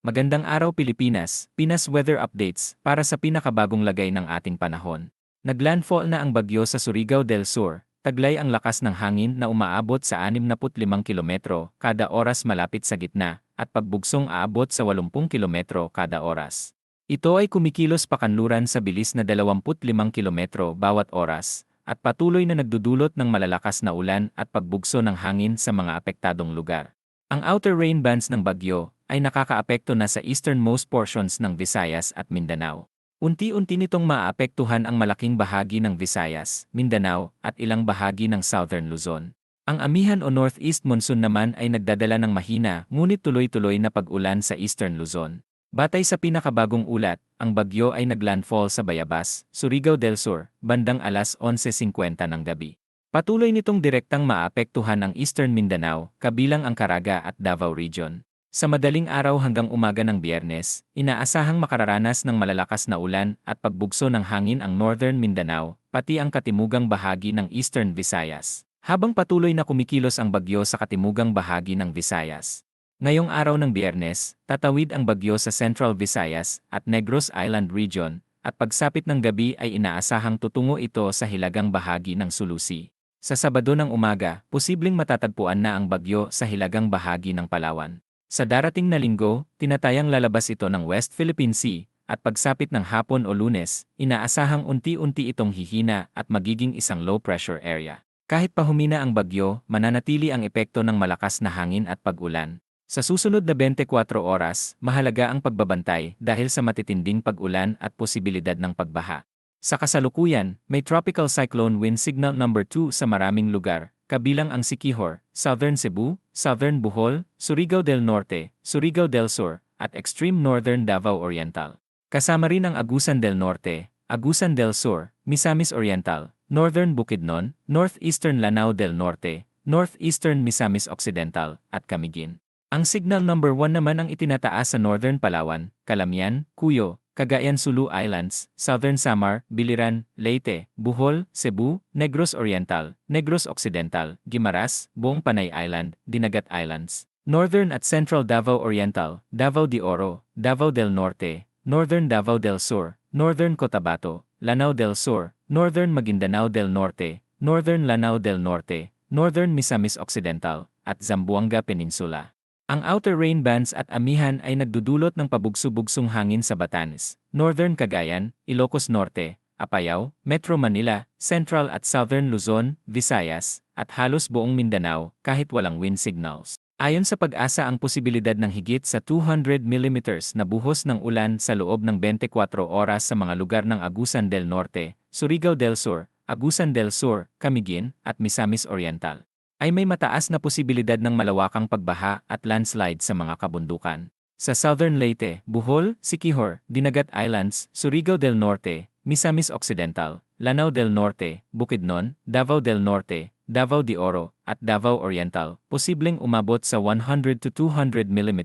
Magandang araw Pilipinas, Pinas Weather Updates para sa pinakabagong lagay ng ating panahon. Naglandfall na ang bagyo sa Surigao del Sur, taglay ang lakas ng hangin na umaabot sa 65 kilometro kada oras malapit sa gitna, at pagbugsong aabot sa 80 kilometro kada oras. Ito ay kumikilos pakanluran sa bilis na 25 kilometro bawat oras, at patuloy na nagdudulot ng malalakas na ulan at pagbugso ng hangin sa mga apektadong lugar. Ang outer rain bands ng bagyo ay nakakaapekto na sa easternmost portions ng Visayas at Mindanao. Unti-unti nitong maapektuhan ang malaking bahagi ng Visayas, Mindanao, at ilang bahagi ng southern Luzon. Ang amihan o northeast monsoon naman ay nagdadala ng mahina ngunit tuloy-tuloy na pag-ulan sa eastern Luzon. Batay sa pinakabagong ulat, ang bagyo ay naglandfall sa Bayabas, Surigao del Sur, bandang alas 11:50 ng gabi. Patuloy nitong direktang maapektuhan ang eastern Mindanao, kabilang ang Caraga at Davao Region. Sa madaling araw hanggang umaga ng Biyernes, inaasahang makararanas ng malalakas na ulan at pagbugso ng hangin ang northern Mindanao, pati ang katimugang bahagi ng eastern Visayas. Habang patuloy na kumikilos ang bagyo sa katimugang bahagi ng Visayas. Ngayong araw ng Biyernes, tatawid ang bagyo sa Central Visayas at Negros Island Region, at pagsapit ng gabi ay inaasahang tutungo ito sa hilagang bahagi ng Sulusi. Sa Sabado ng umaga, posibleng matatagpuan na ang bagyo sa hilagang bahagi ng Palawan. Sa darating na linggo, tinatayang lalabas ito ng West Philippine Sea, at pagsapit ng hapon o Lunes, inaasahang unti-unti itong hihina at magiging isang low-pressure area. Kahit pa humina ang bagyo, mananatili ang epekto ng malakas na hangin at pag-ulan. Sa susunod na 24 oras, mahalaga ang pagbabantay dahil sa matitinding pag-ulan at posibilidad ng pagbaha. Sa kasalukuyan, may tropical cyclone wind signal number 2 sa maraming lugar, kabilang ang Siquijor, Southern Cebu, Southern Bohol, Surigao del Norte, Surigao del Sur, at extreme northern Davao Oriental. Kasama rin ang Agusan del Norte, Agusan del Sur, Misamis Oriental, Northern Bukidnon, Northeastern Lanao del Norte, Northeastern Misamis Occidental, at Camiguin. Ang signal number 1 naman ang itinataas sa Northern Palawan, Calamian, Cuyo, Cagayan Sulu Islands, Southern Samar, Biliran, Leyte, Bohol, Cebu, Negros Oriental, Negros Occidental, Guimaras, Buong Panay Island, Dinagat Islands, Northern at Central Davao Oriental, Davao de Oro, Davao del Norte, Northern Davao del Sur, Northern Cotabato, Lanao del Sur, Northern Maguindanao del Norte, Northern Lanao del Norte, Northern Misamis Occidental, at Zamboanga Peninsula. Ang outer rain bands at amihan ay nagdudulot ng pabugso-bugsong hangin sa Batanes, Northern Cagayan, Ilocos Norte, Apayao, Metro Manila, Central at Southern Luzon, Visayas, at halos buong Mindanao kahit walang wind signals. Ayon sa Pag-asa, ang posibilidad ng higit sa 200 mm na buhos ng ulan sa loob ng 24 oras sa mga lugar ng Agusan del Norte, Surigao del Sur, Agusan del Sur, Camiguin, at Misamis Oriental. Ay may mataas na posibilidad ng malawakang pagbaha at landslide sa mga kabundukan. Sa Southern Leyte, Bohol, Siquijor, Dinagat Islands, Surigao del Norte, Misamis Occidental, Lanao del Norte, Bukidnon, Davao del Norte, Davao de Oro, at Davao Oriental, posibleng umabot sa 100 to 200 mm,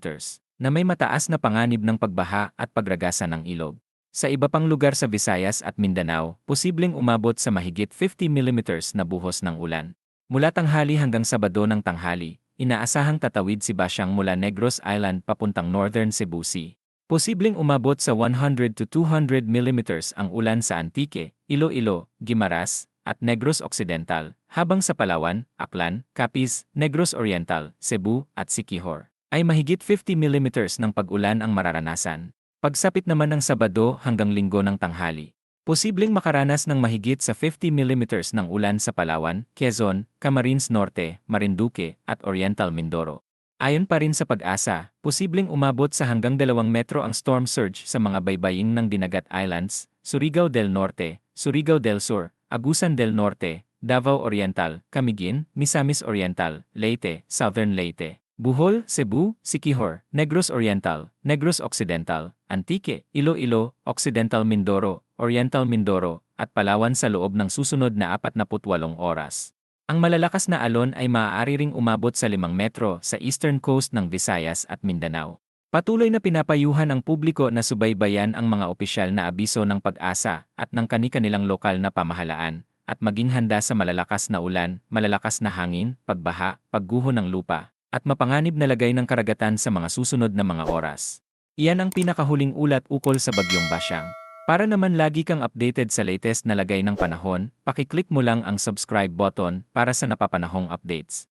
na may mataas na panganib ng pagbaha at pagragasa ng ilog. Sa iba pang lugar sa Visayas at Mindanao, posibleng umabot sa mahigit 50 mm na buhos ng ulan. Mula tanghali hanggang Sabado ng tanghali, inaasahang tatawid si Basyang mula Negros Island papuntang Northern Cebu Sea. Posibleng umabot sa 100 to 200 mm ang ulan sa Antique, Iloilo, Guimaras, at Negros Occidental, habang sa Palawan, Aklan, Capiz, Negros Oriental, Cebu, at Siquijor ay mahigit 50 mm ng pag-ulan ang mararanasan. Pagsapit naman ng Sabado hanggang Linggo ng tanghali, posibleng makaranas ng mahigit sa 50 mm ng ulan sa Palawan, Quezon, Camarines Norte, Marinduque, at Oriental Mindoro. Ayon pa rin sa Pag-asa, posibleng umabot sa hanggang 2 metro ang storm surge sa mga baybaying ng Dinagat Islands, Surigao del Norte, Surigao del Sur, Agusan del Norte, Davao Oriental, Camiguin, Misamis Oriental, Leyte, Southern Leyte, Bohol, Cebu, Siquijor, Negros Oriental, Negros Occidental, Antique, Iloilo, Occidental Mindoro, Oriental Mindoro, at Palawan sa loob ng susunod na 48 oras. Ang malalakas na alon ay maaari ring umabot sa 5 metro sa eastern coast ng Visayas at Mindanao. Patuloy na pinapayuhan ang publiko na subaybayan ang mga opisyal na abiso ng Pag-asa at ng kani-kanilang lokal na pamahalaan, at maging handa sa malalakas na ulan, malalakas na hangin, pagbaha, pagguho ng lupa, at mapanganib na lagay ng karagatan sa mga susunod na mga oras. Iyan ang pinakahuling ulat ukol sa Bagyong Basyang. Para naman lagi kang updated sa latest na lagay ng panahon, pakiclick mo lang ang subscribe button para sa napapanahong updates.